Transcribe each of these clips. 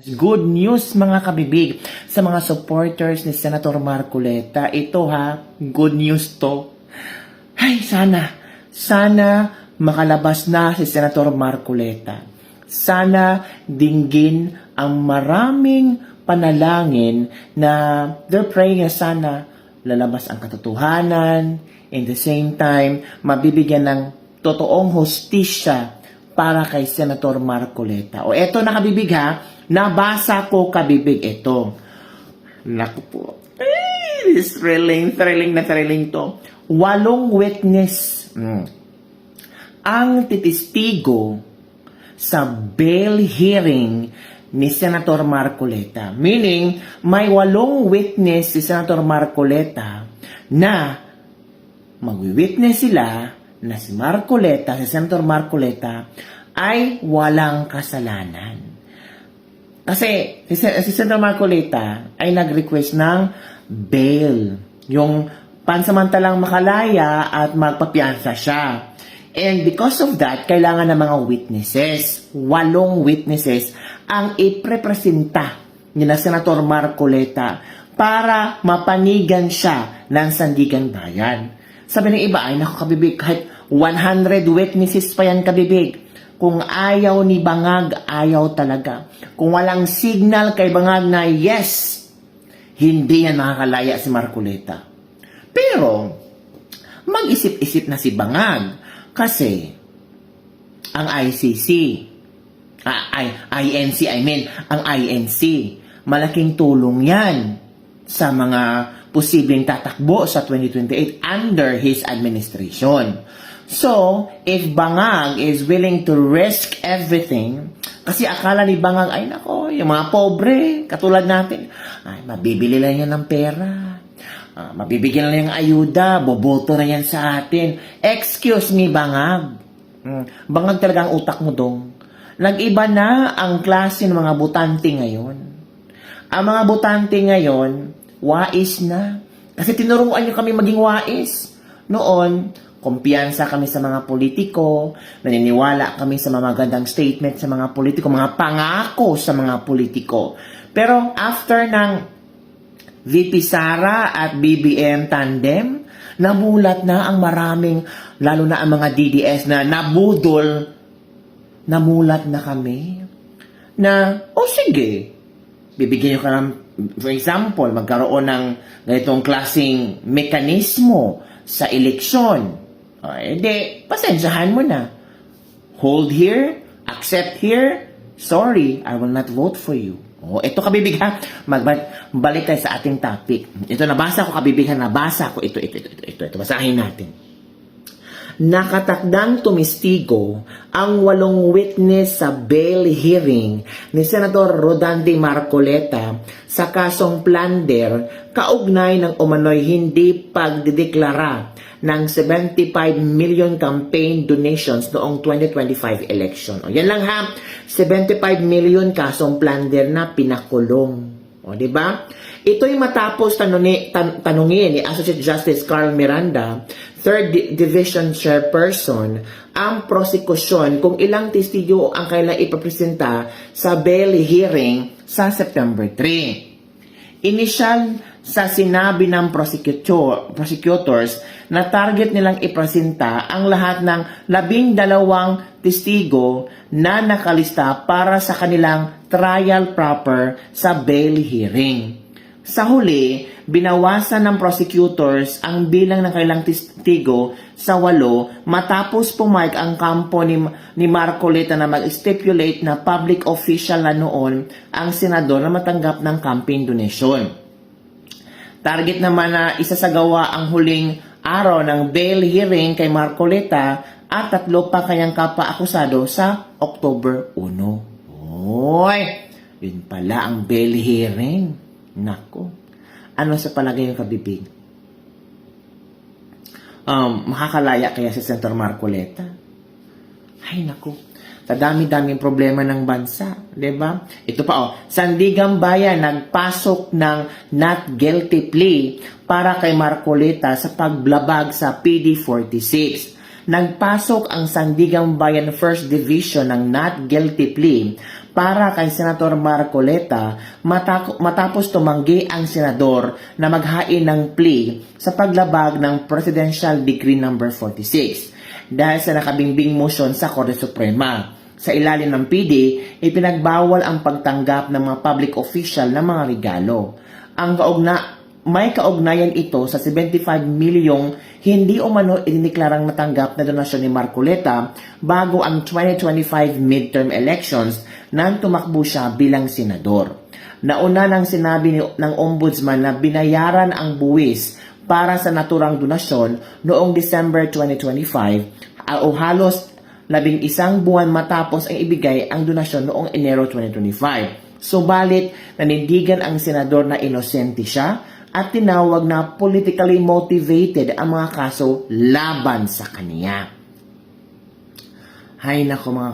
Good news mga kabibig sa mga supporters ni Senator Marcoleta. Ito good news to. Ay, sana makalabas na si Senator Marcoleta. Sana dinggin ang maraming panalangin na they're praying na sana lalabas ang katotohanan. In the same time, mabibigyan ng totoong hustisya para kay Senator Marcoleta. O eto na kabibig nabasa ko kabibig ito. Naku po. This thrilling to. 8 witness ang titistigo sa bail hearing ni Senator Marcoleta. Meaning, may 8 witness si Senator Marcoleta na magwi-witness sila na si Marcoleta, si Senator Marcoleta, ay walang kasalanan. Kasi si Senator Marcoleta ay nag-request ng bail. Yung pansamantalang makalaya at magpapiyansa siya. And because of that, kailangan ng mga witnesses. 8 witnesses ang iprepresenta ni na Senator Marcoleta para mapanigan siya ng Sandigan Bayan. Sabi ng iba, ay naku kabibig, kahit 100 witnesses pa yan kabibig. Kung ayaw ni Bangag, ayaw talaga. Kung walang signal kay Bangag na yes, hindi yan makakalaya si Marcoleta. Pero, mag-isip-isip na si Bangag kasi ang ICC, ang INC, malaking tulong yan sa mga posibleng tatakbo sa 2028 under his administration. So, if Bangag is willing to risk everything, kasi akala ni Bangag, ay nako, yung mga pobre, katulad natin, ay mabibili lang yan ng pera. Mabibigyan lang yung ayuda, boboto na yan sa atin. Excuse me, Bangag. Bangag talaga ang utak mo dong. Nag-iba na ang klase ng mga butante ngayon. Ang mga butante ngayon, wais na. Kasi tinuruan niyo kami maging wais. Noon, kumpiyansa kami sa mga politiko, naniniwala kami sa mga magandang statement sa mga politiko, mga pangako sa mga politiko. Pero after ng VP Sara at BBM tandem, namulat na ang maraming, lalo na ang mga DDS na nabudol, namulat na kami na, sige, bibigyan nyo ka ng, for example, magkaroon ng ganitong klaseng mekanismo sa eleksyon. Pasensyahan mo na. Hold here, accept here, sorry, I will not vote for you. Ito kabibig magbalik tayo sa ating topic. Ito nabasa ko kabibig nabasa ko. Ito, basahin natin. Nakatakdang tumistigo ang 8 witness sa bail hearing ni Senator Rodante Marcoleta sa kasong plunder kaugnay ng umano'y hindi pagdideklara ng 75 million campaign donations noong 2025 election. Yan lang 75 million kasong plunder na pinakulong. Di ba? Ito'y matapos tanungin ni Associate Justice Carl Miranda, 3rd Division Chairperson, ang prosekusyon kung ilang testigo ang kailangan ipapresenta sa bail hearing sa September 3. Inisyal sa sinabi ng prosecutors na target nilang ipresenta ang lahat ng 12 testigo na nakalista para sa kanilang trial proper sa bail hearing. Sa huli, binawasan ng prosecutors ang bilang ng kailang testigo sa 8 matapos pumayag ang kampo ni Marcoleta na mag-stipulate na public official na noon ang senador na matanggap ng campaign donation. Target naman na isasagawa ang huling araw ng bail hearing kay Marcoleta at 3 pa kanyang kapwa-akusado sa October 1. Yun pala ang bail hearing. Nako. Ano sa palagay yung kabibig? Makakalaya kaya si Senator Marcoleta? Ay, nako. Sa dami-daming problema ng bansa. Diba? Ito pa, Sandigan Bayan nagpasok ng not guilty plea para kay Marcoleta sa pagblabag sa PD46. Nagpasok ang Sandigan Bayan 1st Division ng not guilty plea para kay Senator Marcoleta matapos tumanggi ang senador na maghain ng plea sa paglabag ng Presidential Decree No. 46 dahil sa nakabingbing motion sa Korte Suprema. Sa ilalim ng PD, ipinagbawal ang pagtanggap ng mga public official ng mga regalo. May kaugnayan ito sa 75 milyong hindi umano iniklarang natanggap na donasyon ni Marcoleta bago ang 2025 midterm elections nang tumakbo siya bilang senador. Nauna nang sinabi ng ombudsman na binayaran ang buwis para sa naturang donasyon noong December 2025 o halos 11 buwan matapos ang ibigay ang donasyon noong Enero 2025. Subalit, nanindigan ang senador na inosente siya at tinawag na politically motivated ang mga kaso laban sa kanya. Hay nako mga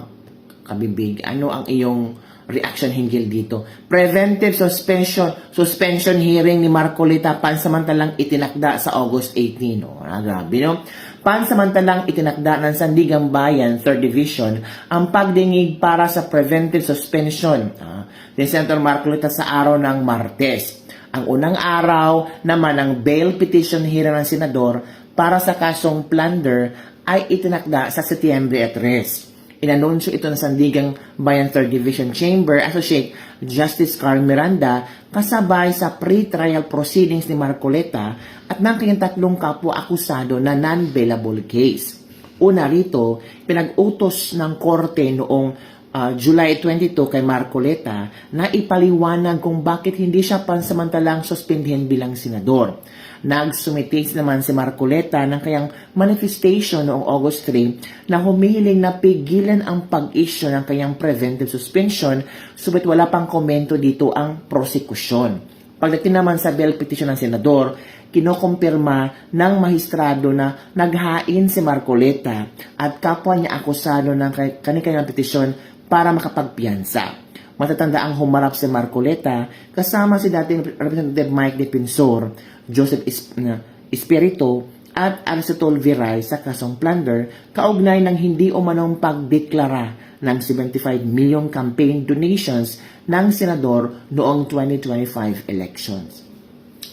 kabibig, ano ang iyong reaction hinggil dito? Preventive suspension hearing ni Marcoleta pansamantalang itinakda sa August 18. No? Grabe, no? Pansamantalang itinakda ng Sandigang Bayan 3rd Division ang pagdingig para sa preventive suspension ni Senator Marcoleta sa araw ng Martes. Ang unang araw naman ng bail petition hearing ng senador para sa kasong plunder ay itinakda sa Setyembre 3. Inanunsyo ito ng Sandigang Bayan 3rd Division Chamber Associate Justice Carl Miranda kasabay sa pre-trial proceedings ni Marcoleta at ng kanyang tatlong kapwa-akusado na non-bailable case. Una rito, pinag-utos ng korte noong July 22 kay Marcoleta na ipaliwanag kung bakit hindi siya pansamantalang suspendhin bilang senador. Nagsumite naman si Marcoleta ng kayang manifestation noong August 3 na humihiling na pigilan ang pag-issue ng kayang preventive suspension subalit wala pang komento dito ang prosekusyon. Pagdating naman sa bail petition ng senador, kinokumpirma ng mahistrado na naghain si Marcoleta at kapwa niya akusado ng kanilang petisyon para makapagpiyansa. Matatanda ang humarap si Marcoleta kasama si dating Representative Mike Defensor, Joseph Espiritu at Aristotle Viray sa kasong plunder kaugnay ng hindi umanong pagdeklara ng 75 milyong campaign donations ng senador noong 2025 elections.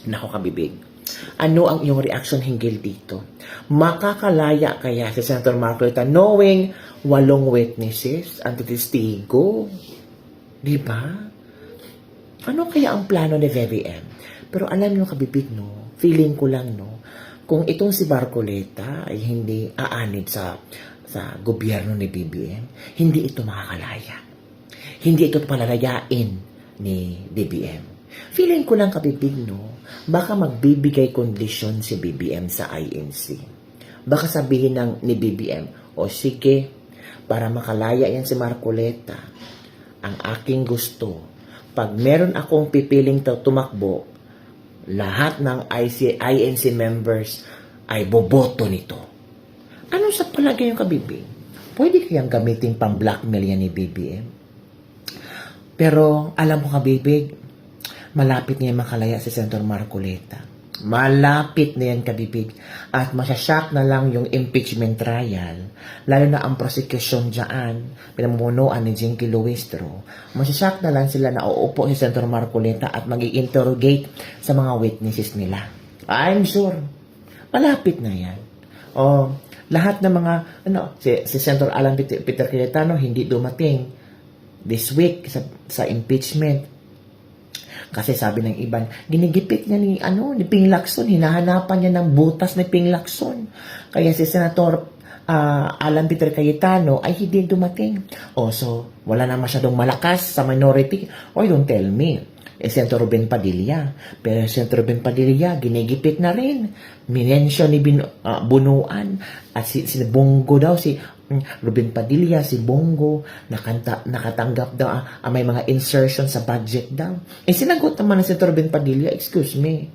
Nako kabibig, ano ang iyong reaction hinggil dito? Makakalaya kaya si Senator Marcoleta knowing 8 witnesses ang testigo? Diba? Ano kaya ang plano ni BBM? Pero alam nyo kabibig, no? Feeling ko lang, no? Kung itong si Marcoleta ay hindi aanib sa gobyerno ni BBM, hindi ito makakalaya. Hindi ito palalayain ni BBM. Feeling ko lang kabibig, no? Baka magbibigay kondisyon si BBM sa INC. Baka sabihin ni BBM, o sige, para makalaya yan si Marcoleta, ang aking gusto, pag meron akong pipiling tumakbo, lahat ng INC members ay boboto nito. Ano sa palagay yung kabibig? Pwede kayang gamitin pang blackmail yan ni BBM? Pero alam mo kabibig, malapit niya makalaya si Senator Marcoleta. Malapit na yan kabibig. At masyashock na lang yung impeachment trial. Lalo na ang prosecution dyan, pinamumunuan ni Jinky Luistro. Masyashock na lang sila na uupo si Senator Marcoleta at mag-i-interrogate sa mga witnesses nila. I'm sure. Malapit na yan. Lahat ng mga, si Senator Alan Peter Cayetano hindi dumating this week sa impeachment. Kasi sabi ng iban, ginigipit niya ni Ping Lacson, hinahanapan niya ng butas ni Ping Lacson. Kaya si Senator Alan Peter Cayetano ay hindi dumating. So wala na masyadong malakas sa minority. Don't tell me. Senator Ruben Padilla. Pero Senator Ruben Padilla, ginigipit na rin. Minensyon ni Bunuan. At si Bongo daw, si Ruben Padilla, si Bongo, nakatanggap daw, may mga insertion sa budget daw. Sinagot naman ng Senator Ruben Padilla, excuse me.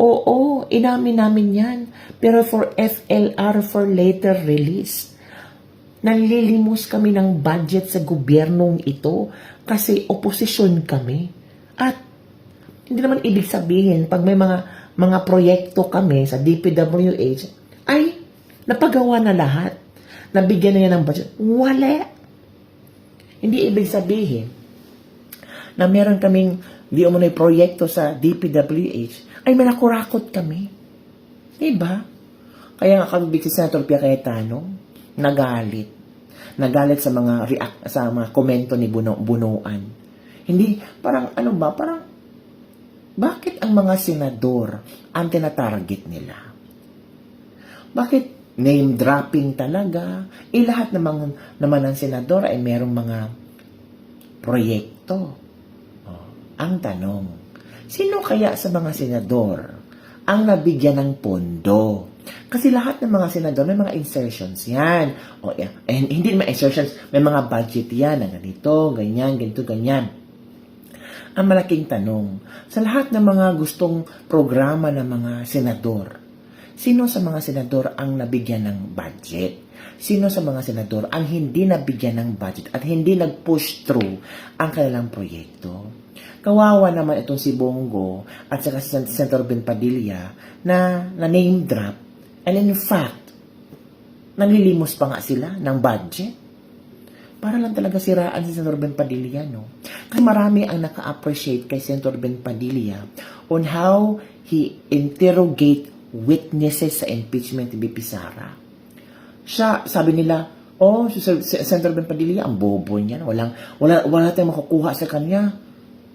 Oo, inamin namin yan. Pero for FLR, for later release. Nanlilimos kami ng budget sa gobyernong ito kasi oposisyon kami. At hindi naman ibig sabihin pag may mga proyekto kami sa DPWH ay napagawa na lahat. Nabigyan na yan ng budget. Wala. Hindi ibig sabihin na meron kaming di umano'y proyekto sa DPWH, ay manakurakot kami. Diba? Kaya nga kabibig si Senator Pia Cayetano, nagalit. Nagalit sa mga sa mga komento ni Bunuan. Hindi, parang ano ba, parang, bakit ang mga senador ang tinatarget nila? Bakit name dropping talaga? Lahat naman ng senador ay merong mga proyekto. Ang tanong, sino kaya sa mga senador ang nabigyan ng pondo? Kasi lahat ng mga senador may mga insertions yan. And hindi naman insertions, may mga budget yan na ganito, ganyan, ganito, ganyan. Ang malaking tanong, sa lahat ng mga gustong programa ng mga senador, sino sa mga senador ang nabigyan ng budget? Sino sa mga senador ang hindi nabigyan ng budget at hindi nag-push through ang kanilang proyekto? Kawawa naman itong si Bongo at saka si Senator Ben Padilla na name drop, and in fact, nanlilimos pa nga sila ng budget. Para lang talaga siraan si Senator Ben Padilla, no? Kasi marami ang naka-appreciate kay Senator Ben Padilla on how he interrogate witnesses sa impeachment ni BP Sara. Siya, sabi nila, si Senator Ben Padilla, ang bobo niya. Wala tayong makukuha sa kanya.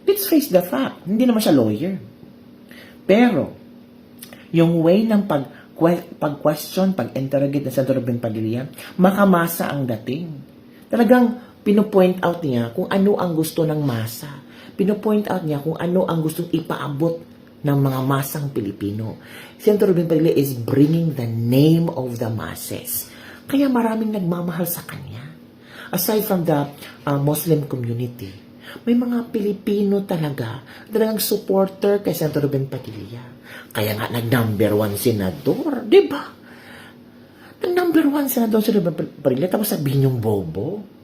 Let's face the fact. Hindi naman siya lawyer. Pero, yung way ng pag-question, pag-interrogate ng Senator Ben Padilla, makamasa ang dating. Talagang pinopoint out niya kung ano ang gusto ng masa. Pinopoint out niya kung ano ang gustong ipaabot ng mga masang Pilipino. Senator Ben Padilla is bringing the name of the masses. Kaya maraming nagmamahal sa kanya. Aside from the Muslim community, may mga Pilipino talagang supporter kay Senator Ben Padilla. Kaya nga nag-number 1 senador, di ba? Nag-number 1 senador si Ben Padilla, tapos sabihin yung bobo.